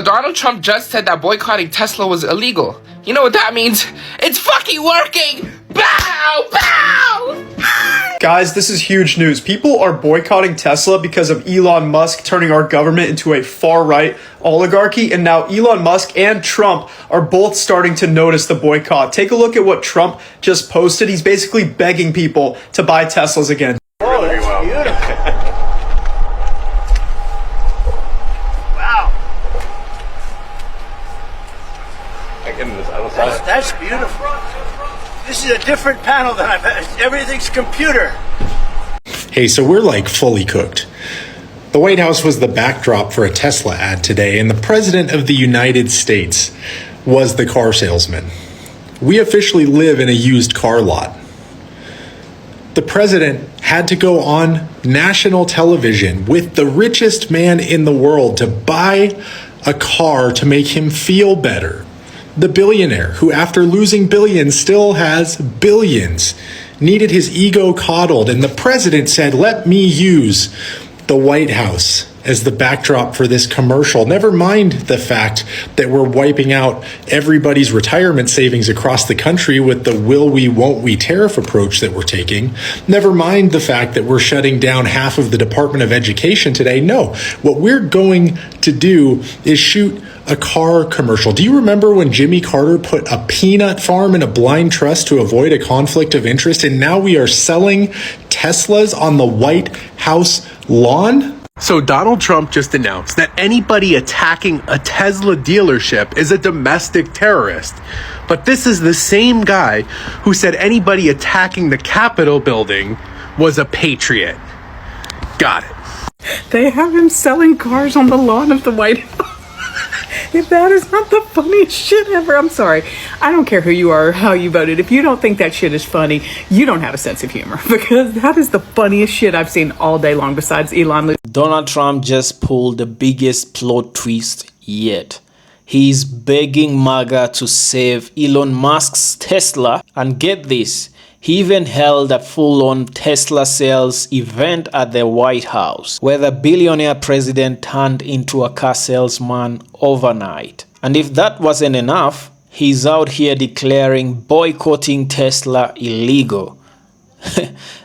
Donald Trump just said that boycotting Tesla was illegal. You know what that means? It's fucking working! Bow! Bow! Guys, this is huge news. People are boycotting Tesla because of Elon Musk turning our government into a far-right oligarchy, and now Elon Musk and Trump are both starting to notice the boycott. Take a look at what Trump just posted. He's basically begging people to buy Teslas again. Oh, that's beautiful. Wow. That's beautiful. This is a different panel than I've had. Everything's computer. Hey, so we're like fully cooked. The White House was the backdrop for a Tesla ad today, and the President of the United States was the car salesman. We officially live in a used car lot. The President had to go on national television with the richest man in the world to buy a car to make him feel better. The billionaire, who after losing billions still has billions, needed his ego coddled, and the president said, "Let me use the White House as the backdrop for this commercial." Never mind the fact that we're wiping out everybody's retirement savings across the country with the will we, won't we tariff approach that we're taking. Never mind the fact that we're shutting down half of the Department of Education today. No, what we're going to do is shoot a car commercial. Do you remember when Jimmy Carter put a peanut farm in a blind trust to avoid a conflict of interest? And now we are selling Teslas on the White House lawn? So Donald Trump just announced that anybody attacking a Tesla dealership is a domestic terrorist. But this is the same guy who said anybody attacking the Capitol building was a patriot. Got it. They have him selling cars on the lawn of the White House. If that is not the funniest shit ever, I'm sorry. I don't care who you are or how you voted. If you don't think that shit is funny, you don't have a sense of humor, because that is the funniest shit I've seen all day long besides Elon. Donald Trump just pulled the biggest plot twist yet. He's begging MAGA to save Elon Musk's Tesla, and get this, he even held a full-on Tesla sales event at the White House, where the billionaire president turned into a car salesman overnight. And if that wasn't enough, he's out here declaring boycotting Tesla illegal.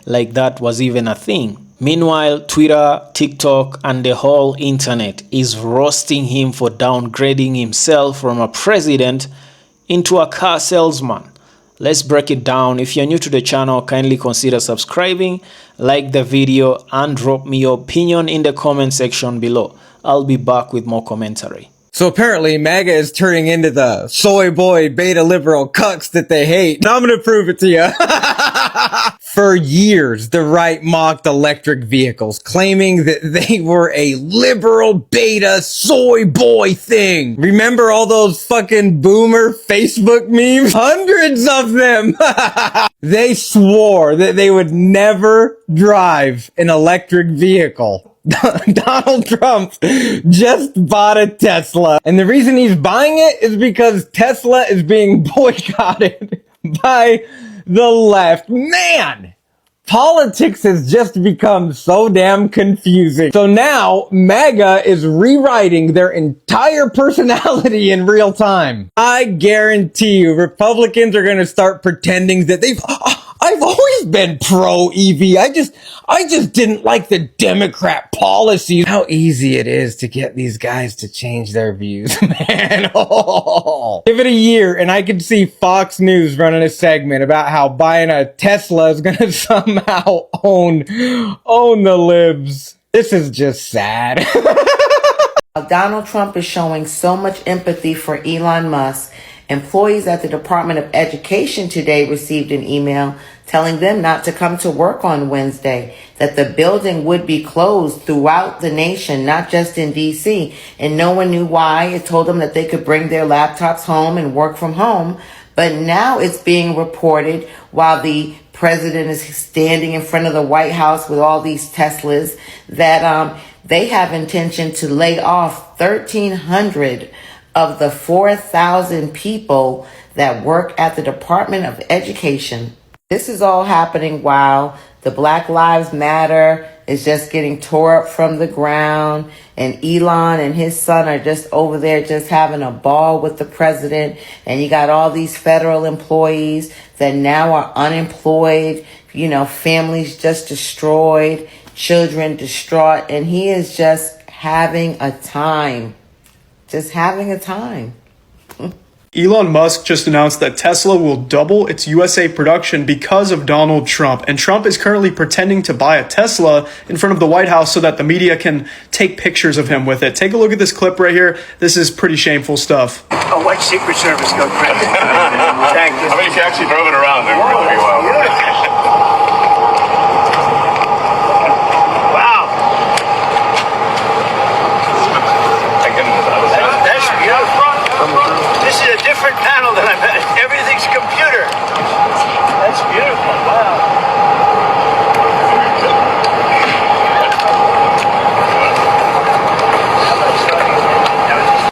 Like that was even a thing. Meanwhile, Twitter, TikTok, and the whole internet is roasting him for downgrading himself from a president into a car salesman. Let's break it down. If you're new to the channel, kindly consider subscribing, like the video, and drop me your opinion in the comment section below. I'll be back with more commentary. So apparently MAGA is turning into the soy boy beta liberal cucks that they hate. Now I'm gonna prove it to you. For years, the right mocked electric vehicles, claiming that they were a liberal beta soy boy thing. Remember all those fucking boomer Facebook memes? Hundreds of them! They swore that they would never drive an electric vehicle. Donald Trump just bought a Tesla, and the reason he's buying it is because Tesla is being boycotted by the left. Man, politics has just become so damn confusing. So now MAGA is rewriting their entire personality in real time. I guarantee you Republicans are going to start pretending that I've always been pro-EV. I just didn't like the Democrat policies. How easy it is to get these guys to change their views, man. Oh. Give it a year and I can see Fox News running a segment about how buying a Tesla is gonna somehow own the libs. This is just sad. Donald Trump is showing so much empathy for Elon Musk. Employees at the Department of Education today received an email telling them not to come to work on Wednesday, that the building would be closed throughout the nation, not just in D.C., and no one knew why. It told them that they could bring their laptops home and work from home, but now it's being reported while the president is standing in front of the White House with all these Teslas that they have intention to lay off 1,300 of the 4,000 people that work at the Department of Education. This is all happening while the Black Lives Matter is just getting tore up from the ground. And Elon and his son are just over there just having a ball with the president. And you got all these federal employees that now are unemployed, you know, families just destroyed, children distraught. And he is just having a time. Just having a time. Elon Musk just announced that Tesla will double its USA production because of Donald Trump. And Trump is currently pretending to buy a Tesla in front of the White House so that the media can take pictures of him with it. Take a look at this clip right here. This is pretty shameful stuff. Oh, white Secret Service go crazy. Thank you. I mean, if you actually drove it around, it would really be well. Wow. That's beautiful. This is a different panel than I've had. Everything's computer. That's beautiful. Wow.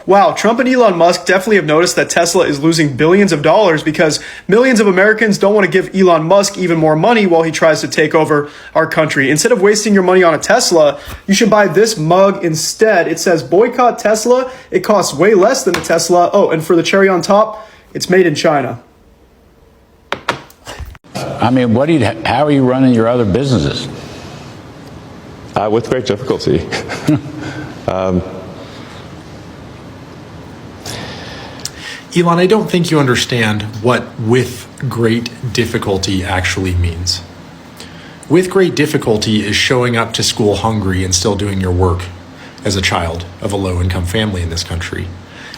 Wow, Trump and Elon Musk definitely have noticed that Tesla is losing billions of dollars because millions of Americans don't want to give Elon Musk even more money while he tries to take over our country. Instead of wasting your money on a Tesla, you should buy this mug instead. It says boycott Tesla. It costs way less than a Tesla. Oh, and for the cherry on top, it's made in China. I mean, how are you running your other businesses? With great difficulty. Elon, I don't think you understand what with great difficulty actually means. With great difficulty is showing up to school hungry and still doing your work as a child of a low-income family in this country.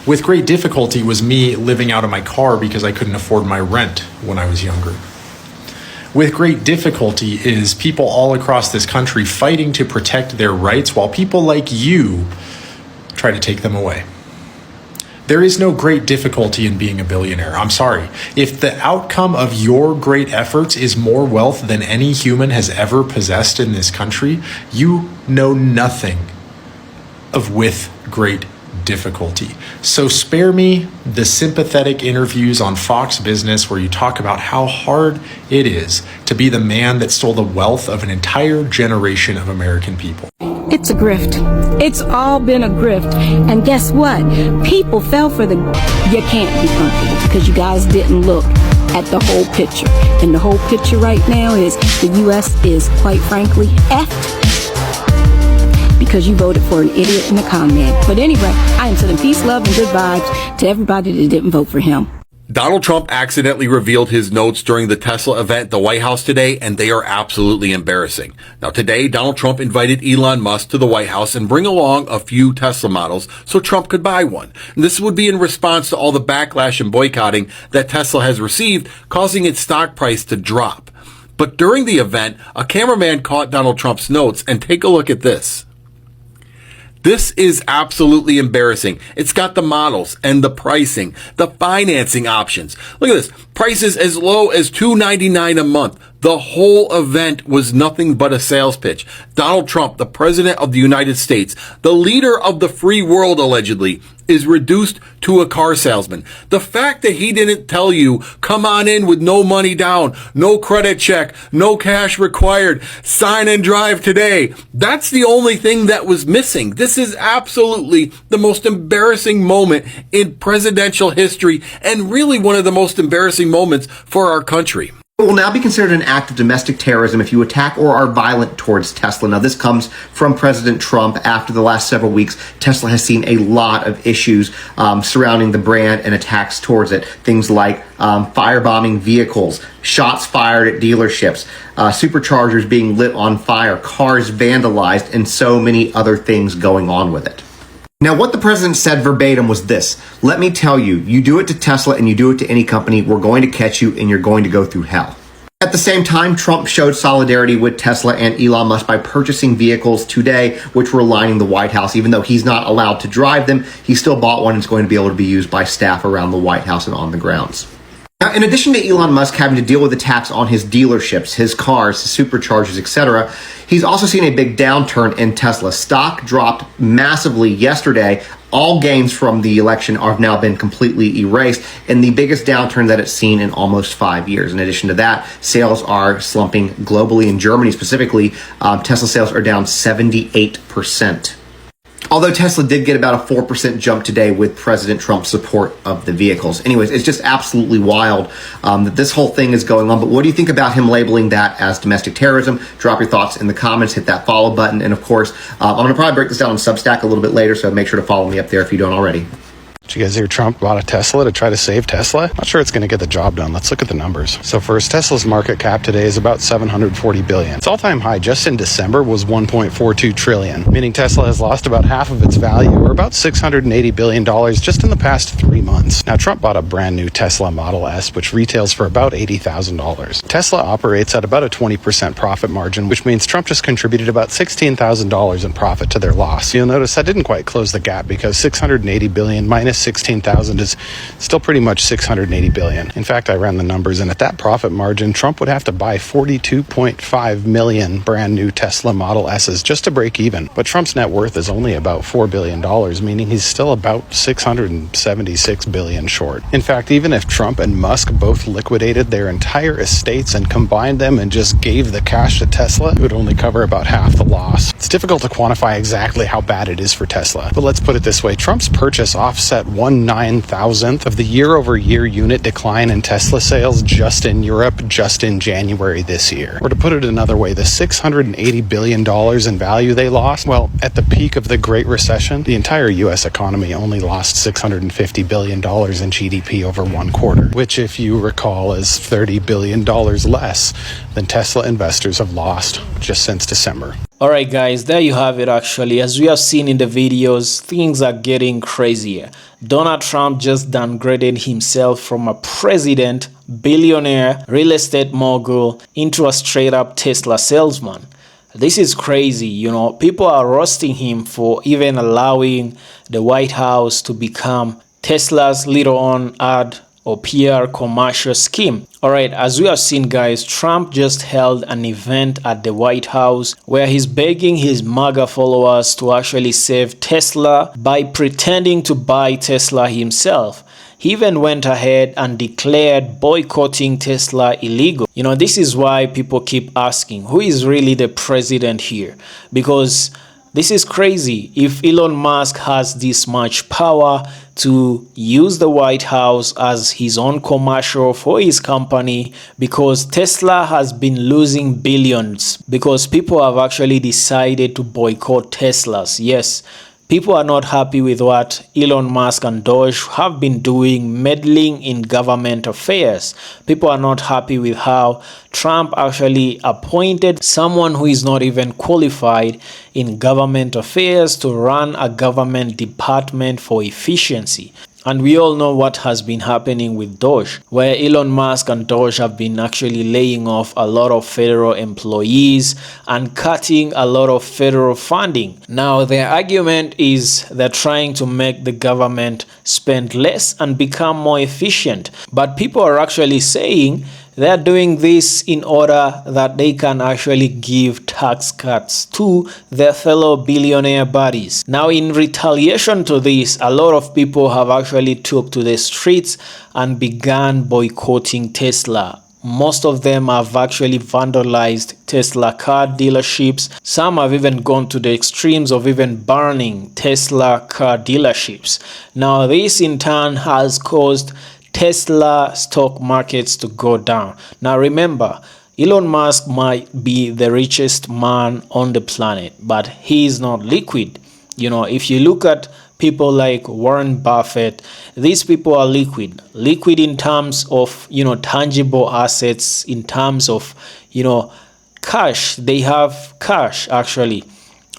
With great difficulty was me living out of my car because I couldn't afford my rent when I was younger. With great difficulty is people all across this country fighting to protect their rights while people like you try to take them away. There is no great difficulty in being a billionaire. I'm sorry. If the outcome of your great efforts is more wealth than any human has ever possessed in this country, you know nothing of with great difficulty. So spare me the sympathetic interviews on Fox Business where you talk about how hard it is to be the man that stole the wealth of an entire generation of American people. It's a grift. It's all been a grift. And guess what? People fell for the... You can't be comfortable because you guys didn't look at the whole picture. And the whole picture right now is the U.S. is, quite frankly, effed. Because you voted for an idiot and a con man. But anyway, I am sending peace, love, and good vibes to everybody that didn't vote for him. Donald Trump accidentally revealed his notes during the Tesla event at the White House today, and they are absolutely embarrassing. Now today, Donald Trump invited Elon Musk to the White House and bring along a few Tesla models so Trump could buy one. And this would be in response to all the backlash and boycotting that Tesla has received, causing its stock price to drop. But during the event, a cameraman caught Donald Trump's notes, and take a look at this. This is absolutely embarrassing. It's got the models and the pricing, the financing options. Look at this. Prices as low as $2.99 a month. The whole event was nothing but a sales pitch. Donald Trump, the president of the United States, the leader of the free world allegedly, is reduced to a car salesman. The fact that he didn't tell you, come on in with no money down, no credit check, no cash required, sign and drive today, that's the only thing that was missing. This is absolutely the most embarrassing moment in presidential history and really one of the most embarrassing moments for our country. It will now be considered an act of domestic terrorism if you attack or are violent towards Tesla. Now, this comes from President Trump. After the last several weeks, Tesla has seen a lot of issues surrounding the brand and attacks towards it. Things like firebombing vehicles, shots fired at dealerships, superchargers being lit on fire, cars vandalized, and so many other things going on with it. Now, what the president said verbatim was this: let me tell you, you do it to Tesla and you do it to any company, we're going to catch you and you're going to go through hell. At the same time, Trump showed solidarity with Tesla and Elon Musk by purchasing vehicles today, which were lining the White House. Even though he's not allowed to drive them, he still bought one and is going to be able to be used by staff around the White House and on the grounds. Now, in addition to Elon Musk having to deal with attacks on his dealerships, his cars, his superchargers, etc., he's also seen a big downturn in Tesla. Stock dropped massively yesterday. All gains from the election have now been completely erased, and the biggest downturn that it's seen in almost 5 years. In addition to that, sales are slumping globally. In Germany specifically, Tesla sales are down 78%. Although Tesla did get about a 4% jump today with President Trump's support of the vehicles. Anyways, it's just absolutely wild that this whole thing is going on. But what do you think about him labeling that as domestic terrorism? Drop your thoughts in the comments, hit that follow button. And of course, I'm going to probably break this down on Substack a little bit later, so make sure to follow me up there if you don't already. Did you guys hear Trump bought a Tesla to try to save Tesla? Not sure it's going to get the job done. Let's look at the numbers. So first, Tesla's market cap today is about $740 billion. Its all-time high just in December was $1.42 trillion, meaning Tesla has lost about half of its value, or about $680 billion just in the past 3 months. Now, Trump bought a brand new Tesla Model S, which retails for about $80,000. Tesla operates at about a 20% profit margin, which means Trump just contributed about $16,000 in profit to their loss. You'll notice that didn't quite close the gap because $680 billion minus 16,000 is still pretty much 680 billion. In fact, I ran the numbers, and at that profit margin, Trump would have to buy 42.5 million brand new Tesla Model S's just to break even. But Trump's net worth is only about $4 billion, meaning he's still about 676 billion short. In fact, even if Trump and Musk both liquidated their entire estates and combined them and just gave the cash to Tesla, it would only cover about half the loss. It's difficult to quantify exactly how bad it is for Tesla, but let's put it this way. Trump's purchase offset 1/9,000th of the year-over-year unit decline in Tesla sales just in Europe, just in January this year. Or to put it another way, the $680 billion in value they lost, well, at the peak of the Great Recession, the entire U.S. economy only lost $650 billion in GDP over 1 quarter, which, if you recall, is $30 billion less than Tesla investors have lost just since December. Alright guys, there you have it actually. As we have seen in the videos, things are getting crazier. Donald Trump just downgraded himself from a president, billionaire, real estate mogul into a straight up Tesla salesman. This is crazy, you know. People are roasting him for even allowing the White House to become Tesla's little on ad or PR commercial scheme. Alright, as we have seen guys, Trump just held an event at the White House where he's begging his MAGA followers to actually save Tesla by pretending to buy Tesla himself. He even went ahead and declared boycotting Tesla illegal. You know, this is why people keep asking, who is really the president here? Because this is crazy. If Elon Musk has this much power to use the White House as his own commercial for his company, because Tesla has been losing billions because people have actually decided to boycott Teslas. Yes, people are not happy with what Elon Musk and Doge have been doing, meddling in government affairs. People are not happy with how Trump actually appointed someone who is not even qualified in government affairs to run a government department for efficiency. And we all know what has been happening with Doge, where Elon Musk and Doge have been actually laying off a lot of federal employees and cutting a lot of federal funding. Now, their argument is they're trying to make the government spend less and become more efficient. But people are actually saying they're doing this in order that they can actually give tax cuts to their fellow billionaire buddies. Now, in retaliation to this, a lot of people have actually took to the streets and began boycotting Tesla. Most of them have actually vandalized Tesla car dealerships. Some have even gone to the extremes of even burning Tesla car dealerships. Now, this in turn has caused Tesla stock markets to go down. Now remember, Elon Musk might be the richest man on the planet, but he is not liquid. You know, if you look at people like Warren Buffett, these people are liquid. Liquid in terms of, you know, tangible assets, in terms of, you know, cash. They have cash actually.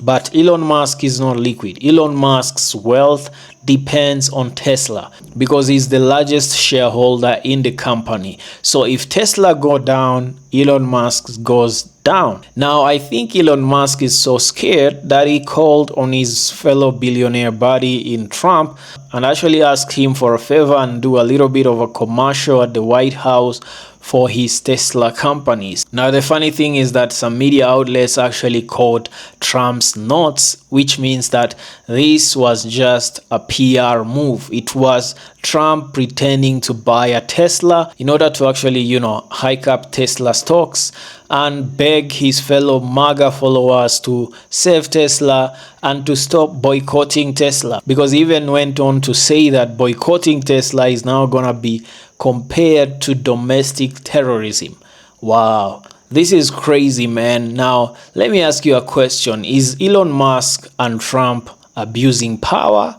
But Elon Musk is not liquid. Elon Musk's wealth depends on Tesla because he's the largest shareholder in the company. So if Tesla go down, Elon Musk goes down. Now, I think Elon Musk is so scared that he called on his fellow billionaire buddy in Trump and actually asked him for a favor and do a little bit of a commercial at the White House for his Tesla companies. Now, the funny thing is that some media outlets actually called Trump's nuts, which means that this was just a PR move. It was Trump pretending to buy a Tesla in order to actually, hike up Tesla stocks and beg his fellow MAGA followers to save Tesla and to stop boycotting Tesla, because he even went on to say that boycotting Tesla is now gonna be compared to domestic terrorism. Wow, this is crazy, man. Now, let me ask you a question. Is Elon Musk and Trump abusing power,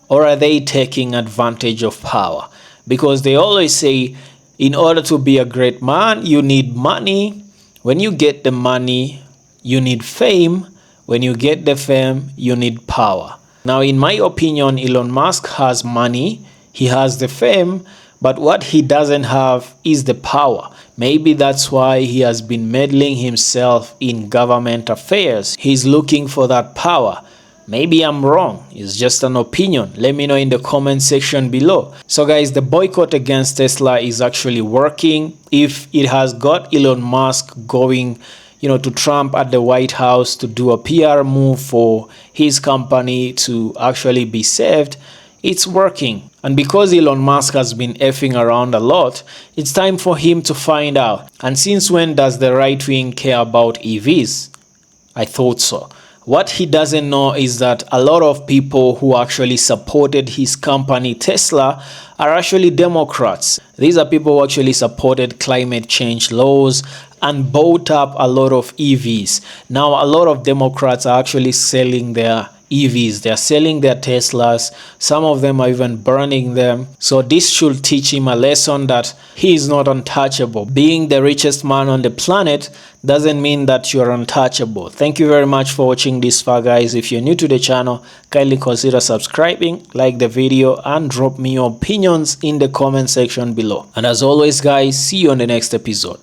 or are they taking advantage of power? Because they always say, in order to be a great man, you need money. When you get the money, you need fame. When you get the fame, you need power. Now, in my opinion, Elon Musk has money, he has the fame, but what he doesn't have is the power. Maybe that's why he has been meddling himself in government affairs. He's looking for that power. Maybe I'm wrong. It's just an opinion. Let me know in the comment section below. So guys, the boycott against Tesla is actually working. If it has got Elon Musk going, to Trump at the White House to do a PR move for his company to actually be saved, it's working. And because Elon Musk has been effing around a lot, it's time for him to find out. And since when does the right wing care about EVs? I thought so. What he doesn't know is that a lot of people who actually supported his company Tesla are actually Democrats. These are people who actually supported climate change laws and bought up a lot of EVs. Now, a lot of Democrats are actually selling their EVs. They're selling their Teslas. Some of them are even burning them. So this should teach him a lesson that he is not untouchable. Being the richest man on the planet doesn't mean that you're untouchable. Thank you very much for watching this far, guys. If you're new to the channel, kindly consider subscribing, like the video, and drop me your opinions in the comment section below. And as always, guys, see you on the next episode.